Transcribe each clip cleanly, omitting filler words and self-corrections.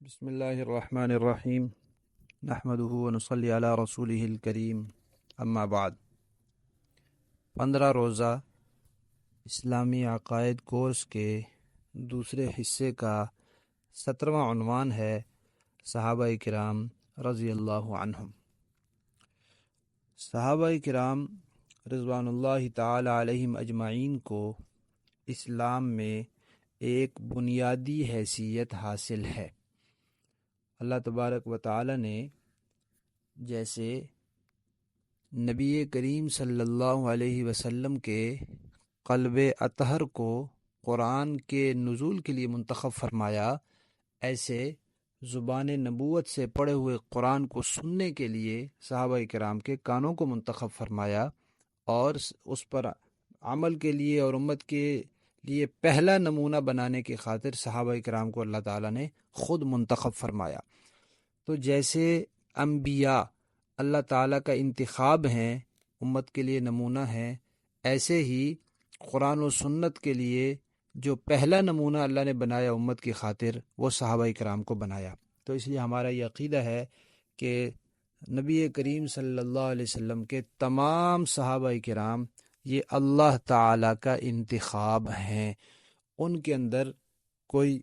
بسم اللہ الرحمن الرحیم نحمده ونصلی علی رسولہ الکریم اما بعد 15 روزہ اسلامی عقائد کورس کے دوسرے حصے کا 17واں عنوان ہے صحابہ کرام رضی اللہ عنہم۔ صحابہ کرام رضوان اللہ تعالی علیہم اجمعین کو اسلام میں ایک بنیادی حیثیت حاصل ہے۔ اللہ تبارک و تعالی نے جیسے نبی کریم صلی اللہ علیہ وسلم کے قلب اطہر کو قرآن کے نزول کے لیے منتخب فرمایا، ایسے زبان نبوت سے پڑھے ہوئے قرآن کو سننے کے لیے صحابہ کرام کے کانوں کو منتخب فرمایا، اور اس پر عمل کے لیے اور امت کے لیے پہلا نمونہ بنانے کی خاطر صحابہ کرام کو اللہ تعالیٰ نے خود منتخب فرمایا۔ تو جیسے انبیاء اللہ تعالیٰ کا انتخاب ہیں، امت کے لیے نمونہ ہیں، ایسے ہی قرآن و سنت کے لیے جو پہلا نمونہ اللہ نے بنایا امت کی خاطر، وہ صحابہ کرام کو بنایا۔ تو اس لیے ہمارا یہ عقیدہ ہے کہ نبی کریم صلی اللہ علیہ وسلم کے تمام صحابہ کرام یہ اللہ تعالیٰ کا انتخاب ہیں۔ ان کے اندر کوئی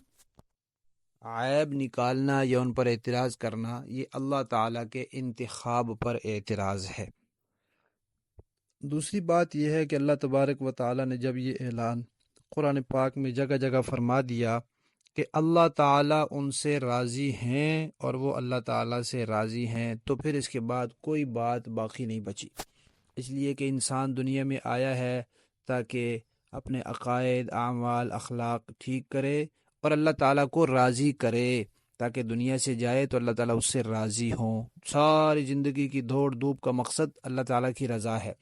عیب نکالنا یا ان پر اعتراض کرنا، یہ اللہ تعالیٰ کے انتخاب پر اعتراض ہے۔ دوسری بات یہ ہے کہ اللہ تبارک و تعالیٰ نے جب یہ اعلان قرآن پاک میں جگہ جگہ فرما دیا کہ اللہ تعالیٰ ان سے راضی ہیں اور وہ اللہ تعالیٰ سے راضی ہیں، تو پھر اس کے بعد کوئی بات باقی نہیں بچی۔ اس لیے کہ انسان دنیا میں آیا ہے تاکہ اپنے عقائد، اعمال، اخلاق ٹھیک کرے اور اللہ تعالیٰ کو راضی کرے، تاکہ دنیا سے جائے تو اللہ تعالیٰ اس سے راضی ہوں۔ ساری زندگی کی دوڑ دھوپ کا مقصد اللہ تعالیٰ کی رضا ہے،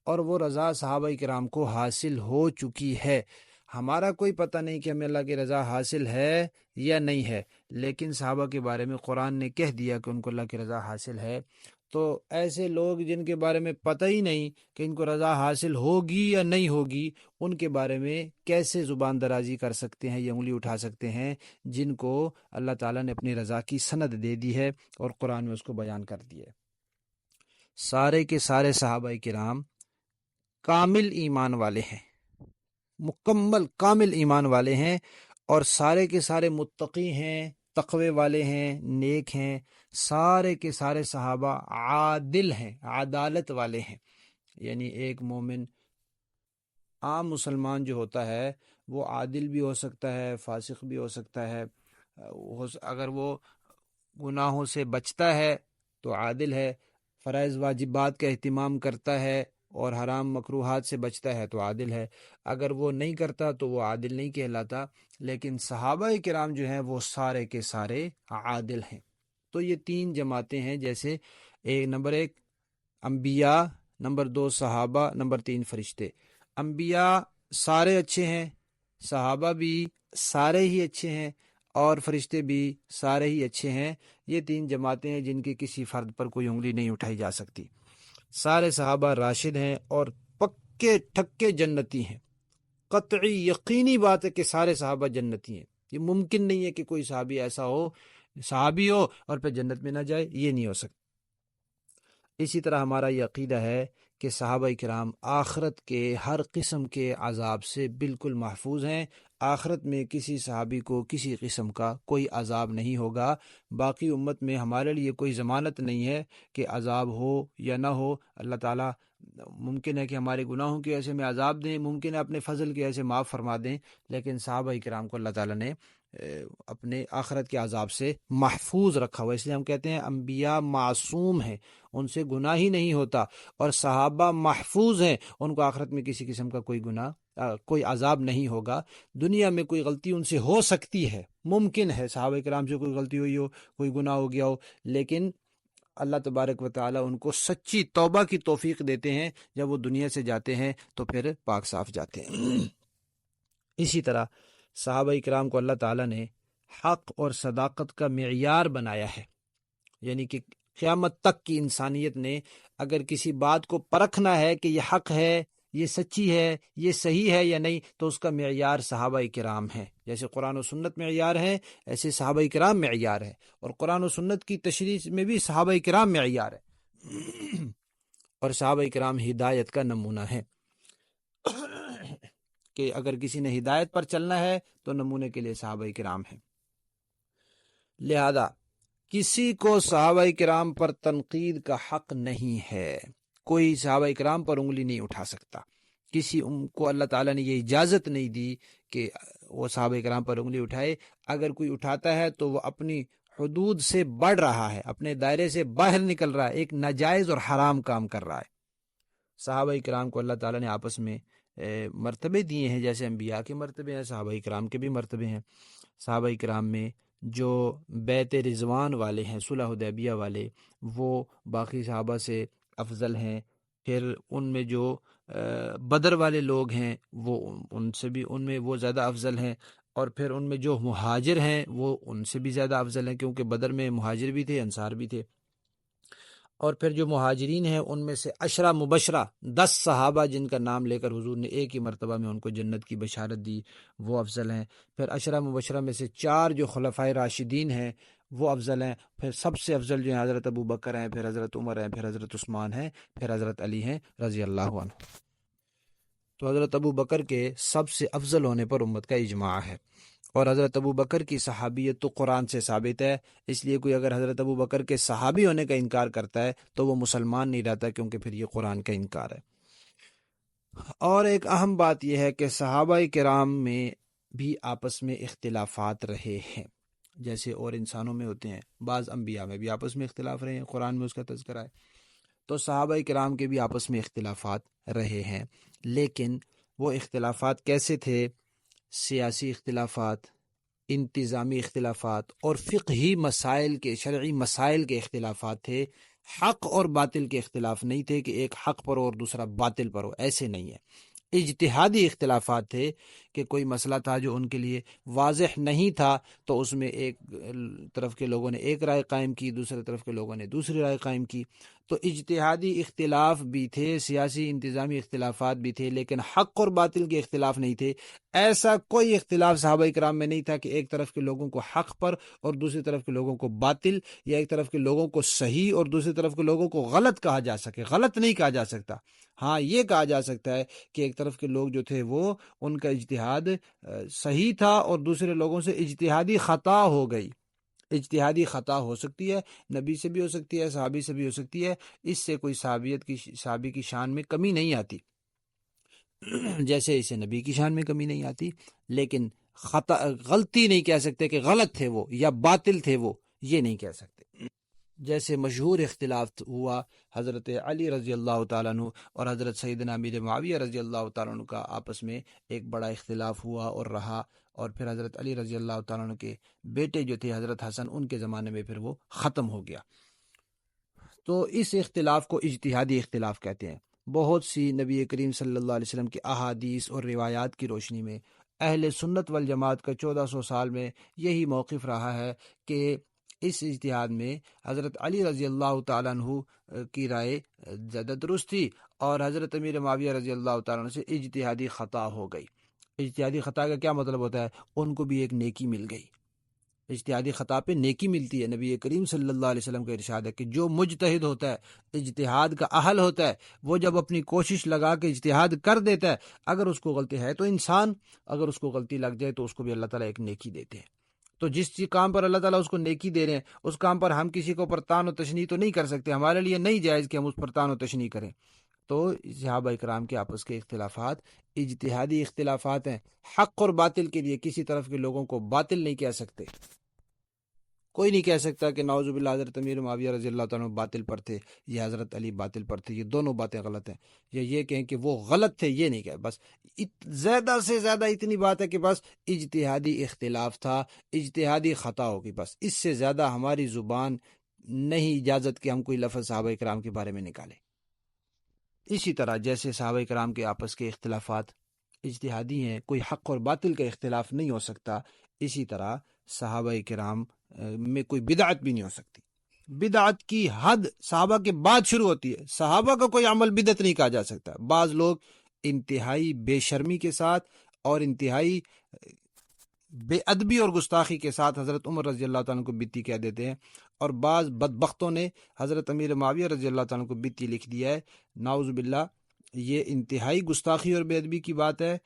اور وہ رضا صحابہ کرام کو حاصل ہو چکی ہے۔ ہمارا کوئی پتہ نہیں کہ ہمیں اللہ کی رضا حاصل ہے یا نہیں ہے، لیکن صحابہ کے بارے میں قرآن نے کہہ دیا کہ ان کو اللہ کی رضا حاصل ہے۔ تو ایسے لوگ جن کے بارے میں پتہ ہی نہیں کہ ان کو رضا حاصل ہوگی یا نہیں ہوگی، ان کے بارے میں کیسے زبان درازی کر سکتے ہیں یا انگلی اٹھا سکتے ہیں، جن کو اللہ تعالیٰ نے اپنی رضا کی سند دے دی ہے اور قرآن میں اس کو بیان کر دیا ہے۔ سارے کے سارے صحابہ کرام کامل ایمان والے ہیں، مکمل کامل ایمان والے ہیں، اور سارے کے سارے متقی ہیں، تقوی والے ہیں، نیک ہیں۔ سارے کے سارے صحابہ عادل ہیں، عدالت والے ہیں۔ یعنی ایک مومن، عام مسلمان جو ہوتا ہے وہ عادل بھی ہو سکتا ہے، فاسق بھی ہو سکتا ہے۔ اگر وہ گناہوں سے بچتا ہے تو عادل ہے، فرائض واجبات کا اہتمام کرتا ہے اور حرام مکروہات سے بچتا ہے تو عادل ہے۔ اگر وہ نہیں کرتا تو وہ عادل نہیں کہلاتا۔ لیکن صحابہ کرام جو ہیں وہ سارے کے سارے عادل ہیں۔ تو یہ تین جماعتیں ہیں، جیسے نمبر 1 انبیاء، نمبر 2 صحابہ، نمبر 3 فرشتے۔ انبیاء سارے اچھے ہیں، صحابہ بھی سارے ہی اچھے ہیں، اور فرشتے بھی سارے ہی اچھے ہیں۔ یہ تین جماعتیں ہیں جن کی کسی فرد پر کوئی انگلی نہیں اٹھائی جا سکتی۔ سارے صحابہ راشد ہیں اور پکے ٹھکے جنتی ہیں۔ قطعی یقینی بات ہے کہ سارے صحابہ جنتی ہیں۔ یہ ممکن نہیں ہے کہ کوئی صحابی ایسا ہو، صحابی ہو اور پھر جنت میں نہ جائے، یہ نہیں ہو سکتا۔ اسی طرح ہمارا یہ عقیدہ ہے کہ صحابہ کرام آخرت کے ہر قسم کے عذاب سے بالکل محفوظ ہیں۔ آخرت میں کسی صحابی کو کسی قسم کا کوئی عذاب نہیں ہوگا۔ باقی امت میں ہمارے لیے کوئی ضمانت نہیں ہے کہ عذاب ہو یا نہ ہو۔ اللہ تعالیٰ ممکن ہے کہ ہمارے گناہوں کی وجہ سے ہمیں عذاب دیں، ممکن ہے اپنے فضل کی وجہ سے معاف فرما دیں، لیکن صحابہ کرام کو اللہ تعالیٰ نے اپنے آخرت کے عذاب سے محفوظ رکھا ہوا۔ اس لیے ہم کہتے ہیں انبیاء معصوم ہیں، ان سے گناہ ہی نہیں ہوتا، اور صحابہ محفوظ ہیں، ان کو آخرت میں کسی قسم کا کوئی گناہ کوئی عذاب نہیں ہوگا۔ دنیا میں کوئی غلطی ان سے ہو سکتی ہے، ممکن ہے صحابہ کرام سے کوئی غلطی ہوئی ہو، کوئی گناہ ہو گیا ہو، لیکن اللہ تبارک و تعالیٰ ان کو سچی توبہ کی توفیق دیتے ہیں۔ جب وہ دنیا سے جاتے ہیں تو پھر پاک صاف جاتے ہیں۔ اسی طرح صحابہ کرام کو اللہ تعالیٰ نے حق اور صداقت کا معیار بنایا ہے۔ یعنی کہ قیامت تک کی انسانیت نے اگر کسی بات کو پرکھنا ہے کہ یہ حق ہے یہ سچی ہے، یہ صحیح ہے یا نہیں، تو اس کا معیار صحابہ کرام ہے۔ جیسے قرآن و سنت معیار ہے، ایسے صحابہ کرام معیار ہے، اور قرآن و سنت کی تشریح میں بھی صحابہ کرام معیار ہے، اور صحابہ کرام ہدایت کا نمونہ ہے کہ اگر کسی نے ہدایت پر چلنا ہے تو نمونے کے لیے صحابہ کرام ہیں۔ لہذا کسی کو صحابہ کرام پر تنقید کا حق نہیں ہے، کوئی صحابہ کرام پر انگلی نہیں اٹھا سکتا، کسی کو اللہ تعالیٰ نے یہ اجازت نہیں دی کہ وہ صحابہ کرام پر انگلی اٹھائے۔ اگر کوئی اٹھاتا ہے تو وہ اپنی حدود سے بڑھ رہا ہے، اپنے دائرے سے باہر نکل رہا ہے، ایک ناجائز اور حرام کام کر رہا ہے۔ صحابہ کرام کو اللہ تعالیٰ نے آپس میں مرتبے دیے ہیں، جیسے انبیاء کے مرتبے ہیں، صحابہ کرام کے بھی مرتبے ہیں۔ صحابہ کرام میں جو بیعت رضوان والے ہیں، صلح حدیبیہ والے، وہ باقی صحابہ سے افضل ہیں۔ پھر ان میں جو بدر والے لوگ ہیں وہ ان سے بھی، ان میں وہ زیادہ افضل ہیں، اور پھر ان میں جو مہاجر ہیں وہ ان سے بھی زیادہ افضل ہیں، کیونکہ بدر میں مہاجر بھی تھے، انصار بھی تھے۔ اور پھر جو مہاجرین ہیں ان میں سے عشرہ مبشرہ 10 صحابہ جن کا نام لے کر حضور نے ایک ہی مرتبہ میں ان کو جنت کی بشارت دی، وہ افضل ہیں۔ پھر عشرہ مبشرہ میں سے 4 جو خلفائے راشدین ہیں وہ افضل ہیں۔ پھر سب سے افضل جو ہیں حضرت ابو بکر ہیں، پھر حضرت عمر ہیں، پھر حضرت عثمان ہیں، پھر حضرت علی ہیں رضی اللہ عنہ۔ تو حضرت ابو بکر کے سب سے افضل ہونے پر امت کا اجماع ہے، اور حضرت ابو بکر کی صحابیت تو قرآن سے ثابت ہے، اس لیے کوئی اگر حضرت ابو بکر کے صحابی ہونے کا انکار کرتا ہے تو وہ مسلمان نہیں رہتا، کیونکہ پھر یہ قرآن کا انکار ہے۔ اور ایک اہم بات یہ ہے کہ صحابہ کرام میں بھی آپس میں اختلافات رہے ہیں، جیسے اور انسانوں میں ہوتے ہیں، بعض انبیاء میں بھی آپس میں اختلاف رہے ہیں، قرآن میں اس کا تذکرہ ہے۔ تو صحابہ کرام کے بھی آپس میں اختلافات رہے ہیں، لیکن وہ اختلافات کیسے تھے؟ سیاسی اختلافات، انتظامی اختلافات اور فقہی مسائل کے، شرعی مسائل کے اختلافات تھے۔ حق اور باطل کے اختلاف نہیں تھے کہ ایک حق پر ہو اور دوسرا باطل پر ہو، ایسے نہیں ہے۔ اجتہادی اختلافات تھے کہ کوئی مسئلہ تھا جو ان کے لیے واضح نہیں تھا، تو اس میں ایک طرف کے لوگوں نے ایک رائے قائم کی، دوسرے طرف کے لوگوں نے دوسری رائے قائم کی۔ تو اجتہادی اختلاف بھی تھے، سیاسی انتظامی اختلافات بھی تھے، لیکن حق اور باطل کے اختلاف نہیں تھے۔ ایسا کوئی اختلاف صحابہ کرام میں نہیں تھا کہ ایک طرف کے لوگوں کو حق پر اور دوسری طرف کے لوگوں کو باطل، یا ایک طرف کے لوگوں کو صحیح اور دوسری طرف کے لوگوں کو غلط کہا جا سکے۔ غلط نہیں کہا جا سکتا، ہاں یہ کہا جا سکتا ہے کہ ایک طرف کے لوگ جو تھے وہ ان کا اجتہاد صحیح تھا اور دوسرے لوگوں سے اجتہادی خطا ہو گئی۔ اجتہادی خطا ہو سکتی ہے، نبی سے بھی ہو سکتی ہے، صحابی سے بھی ہو سکتی ہے، اس سے کوئی صحابی کی شان میں کمی نہیں آتی، جیسے اسے نبی کی شان میں کمی نہیں آتی۔ لیکن غلطی نہیں کہہ سکتے کہ غلط تھے وہ یا باطل تھے وہ، یہ نہیں کہہ سکتے۔ جیسے مشہور اختلاف ہوا حضرت علی رضی اللہ تعالیٰ عنہ اور حضرت سیدنا امیر معاویہ رضی اللہ تعالیٰ عنہ کا آپس میں ایک بڑا اختلاف ہوا اور رہا، اور پھر حضرت علی رضی اللہ تعالیٰ عنہ کے بیٹے جو تھے حضرت حسن، ان کے زمانے میں پھر وہ ختم ہو گیا۔ تو اس اختلاف کو اجتہادی اختلاف کہتے ہیں۔ بہت سی نبی کریم صلی اللہ علیہ وسلم کی احادیث اور روایات کی روشنی میں اہل سنت والجماعت کا 1400 سال میں یہی موقف رہا ہے کہ اس اجتہاد میں حضرت علی رضی اللہ تعالیٰ عنہ کی رائے زیادہ درست تھی، اور حضرت امیر معاویہ رضی اللہ تعالیٰ عنہ سے اجتہادی خطا ہو گئی۔ اجتہادی خطا کا کیا مطلب ہوتا ہے؟ ان کو بھی ایک نیکی مل گئی۔ اجتہادی خطا پہ نیکی ملتی ہے۔ نبی کریم صلی اللہ علیہ وسلم کا ارشاد ہے کہ جو مجتہد ہوتا ہے، اجتہاد کا اہل ہوتا ہے، وہ جب اپنی کوشش لگا کے اجتہاد کر دیتا ہے، اگر اس کو غلطی ہے تو انسان، اگر اس کو غلطی لگ جائے تو اس کو بھی اللہ تعالیٰ ایک نیکی دیتے ہیں۔ تو جس کام پر اللہ تعالیٰ اس کو نیکی دے رہے ہیں، اس کام پر ہم کسی کو پرتان و تشنیع تو نہیں کر سکتے، ہمارے لیے نہیں جائز کہ ہم اس پر تان و تشنیع کریں۔ تو صحابہ کرام کے آپس کے اختلافات اجتہادی اختلافات ہیں۔ حق اور باطل کے لیے کسی طرف کے لوگوں کو باطل نہیں کہہ سکتے۔ کوئی نہیں کہہ سکتا کہ نعوذ باللہ حضرت امیر معاویہ رضی اللہ تعالیٰ عنہ باطل پر تھے یا حضرت علی باطل پر تھے، یہ دونوں باتیں غلط ہیں، یا یہ کہیں کہ وہ غلط تھے، یہ نہیں کہہ۔ بس زیادہ سے زیادہ اتنی بات ہے کہ بس اجتہادی اختلاف تھا، اجتہادی خطا ہوگی، بس اس سے زیادہ ہماری زبان نہیں اجازت کہ ہم کوئی لفظ صحابہ کرام کے بارے میں نکالیں۔ اسی طرح جیسے صحابہ کرام کے آپس کے اختلافات اجتہادی ہیں، کوئی حق اور باطل کا اختلاف نہیں ہو سکتا، اسی طرح صحابہ کرام میں کوئی بدعت بھی نہیں ہو سکتی۔ بدعت کی حد صحابہ کے بعد شروع ہوتی ہے، صحابہ کا کوئی عمل بدعت نہیں کہا جا سکتا۔ بعض لوگ انتہائی بے شرمی کے ساتھ اور انتہائی بے ادبی اور گستاخی کے ساتھ حضرت عمر رضی اللہ تعالیٰ کو بتی کہہ دیتے ہیں، اور بعض بدبختوں نے حضرت امیر معاویہ رضی اللہ تعالیٰ کو بتی لکھ دیا ہے، نعوذ باللہ۔ یہ انتہائی گستاخی اور بے ادبی کی بات ہے۔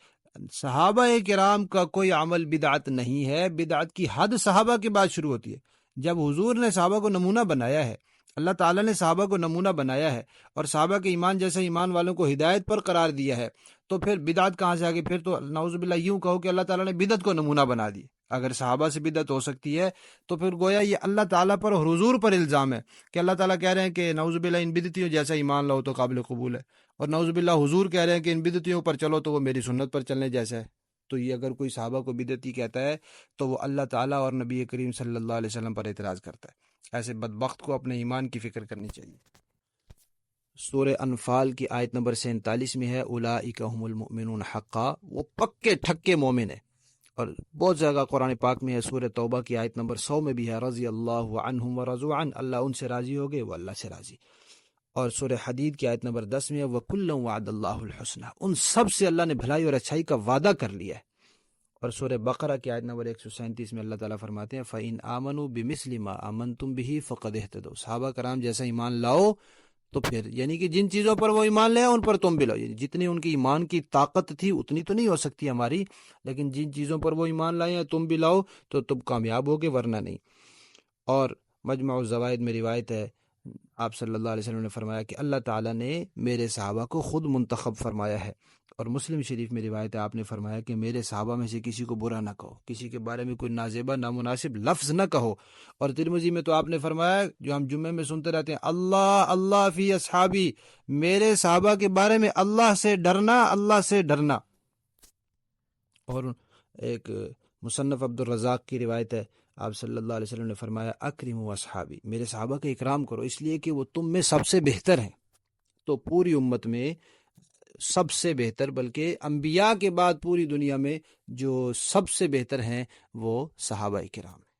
صحابہ کرام کا کوئی عمل بدعت نہیں ہے، بدعت کی حد صحابہ کے بعد شروع ہوتی ہے۔ جب حضور نے صحابہ کو نمونہ بنایا ہے، اللہ تعالیٰ نے صحابہ کو نمونہ بنایا ہے اور صحابہ کے ایمان جیسے ایمان والوں کو ہدایت پر قرار دیا ہے، تو پھر بدعت کہاں سے آگئی؟ پھر تو نعوذ باللہ یوں کہو کہ اللہ تعالیٰ نے بدعت کو نمونہ بنا دی۔ اگر صحابہ سے بدعت ہو سکتی ہے تو پھر گویا یہ اللہ تعالیٰ پر اور حضور پر الزام ہے کہ اللہ تعالیٰ کہہ رہے ہیں کہ نعوذ باللہ ان بدعتیوں جیسا ایمان لاؤ تو قابل قبول ہے، اور نعوذ باللہ حضور کہہ رہے ہیں کہ ان بدعتیوں پر چلو تو وہ میری سنت پر چلنے جیسا ہے۔ تو یہ اگر کوئی صحابہ کو بدعتی کہتا ہے تو وہ اللہ تعالیٰ اور نبی کریم صلی اللہ علیہ وسلم پر اعتراض کرتا ہے۔ ایسے بدبخت کو اپنے ایمان کی فکر کرنی چاہیے۔ سورہ انفال کی آیت نمبر 47 میں ہے اولئک هم المؤمنون حقا، وہ پکے ٹھکے مومن ہے۔ اور بہت جگہ قرآن پاک میں ہے، سورہ توبہ کی آیت نمبر 100 میں بھی ہے رضی اللہ عنہم ورضوا عنہ، اللہ ان سے راضی ہو گئے، وہ اللہ سے راضی۔ اور سورہ حدید کی آیت نمبر 10 میں ہے وَكُلًّا وَعَدَ اللَّهُ الْحُسْنَى، ان سب سے اللہ نے بھلائی اور اچھائی کا وعدہ کر لیا ہے۔ اور سورہ بقرہ کی آیت نمبر 137 میں اللہ تعالیٰ فرماتے ہیں فَإِنْ آمَنُوا بِمِثْلِ مَا آمَنْتُمْ بِهِ فَقَدِ اهْتَدَوْا، صحابہ کرام جیسا ایمان لاؤ تو پھر یعنی کہ جن چیزوں پر وہ ایمان لے ان پر تم بھی لاؤ، یعنی جتنی ان کی ایمان کی طاقت تھی اتنی تو نہیں ہو سکتی ہماری، لیکن جن چیزوں پر وہ ایمان لائے ہیں تم بھی لاؤ تو تم کامیاب ہوگے، ورنہ نہیں۔ اور مجمع الزوائد میں روایت ہے، آپ صلی اللہ علیہ وسلم نے فرمایا کہ اللہ تعالیٰ نے میرے صحابہ کو خود منتخب فرمایا ہے۔ اور مسلم شریف میں روایت ہے، آپ نے فرمایا کہ میرے صحابہ میں سے کسی کو برا نہ کہو، کسی کے بارے میں کوئی نازیبا نامناسب لفظ نہ کہو۔ اور ترمذی میں تو آپ نے فرمایا، جو ہم جمعے میں سنتے رہتے ہیں، اللہ اللہ فی اصحابی، میرے صحابہ کے بارے میں اللہ سے ڈرنا، اللہ سے ڈرنا۔ اور ایک مصنف عبد الرزاق کی روایت ہے، آپ صلی اللہ علیہ وسلم نے فرمایا اکرموا اصحابی، میرے صحابہ کا اکرام کرو، اس لیے کہ وہ تم میں سب سے بہتر ہیں۔ تو پوری امت میں سب سے بہتر، بلکہ انبیاء کے بعد پوری دنیا میں جو سب سے بہتر ہیں وہ صحابہ کرام ہیں۔